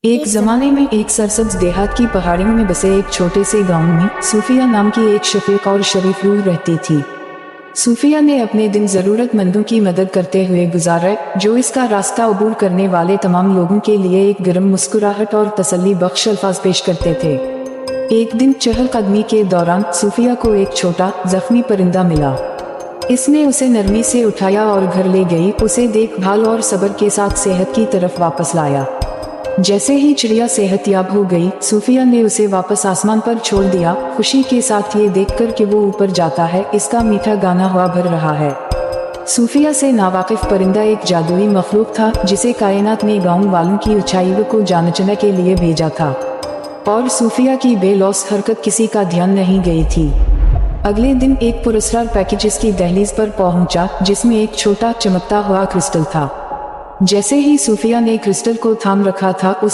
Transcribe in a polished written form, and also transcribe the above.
एक जमाने में एक सरसब्ज देहात की पहाड़ियों में बसे एक छोटे से गांव में सूफिया नाम की एक शफीक और शरीफ रूह रहती थी। सूफिया ने अपने दिन जरूरतमंदों की मदद करते हुए गुजारे, जो इसका रास्ता अबूर करने वाले तमाम लोगों के लिए एक गर्म मुस्कुराहट और तसल्ली बख्श अल्फाज पेश करते थे। एक दिन चहलकदमी के दौरान सूफिया को एक छोटा जख्मी परिंदा मिला। इसने उसे नरमी से उठाया और घर ले गई, उसे देखभाल और सब्र के साथ सेहत की तरफ वापस लाया। जैसे ही चिड़िया सेहतयाब हो गई, सूफिया ने उसे वापस आसमान पर छोड़ दिया, खुशी के साथ ये देखकर कि वो ऊपर जाता है, इसका मीठा गाना हवा भर रहा है। सूफिया से नावाकिफ परिंदा एक जादुई मखलूक था, जिसे कायनात ने गांव वालों की ऊंचाइयों को जांचने के लिए भेजा था, और सूफिया की बेलौस हरकत किसी का ध्यान नहीं गई थी। अगले दिन एक पुरस्कार पैकेज इसकी दहलीज पर पहुंचा, जिसमें एक छोटा चमकता हुआ क्रिस्टल था। जैसे ही सूफिया ने क्रिस्टल को थाम रखा था, उस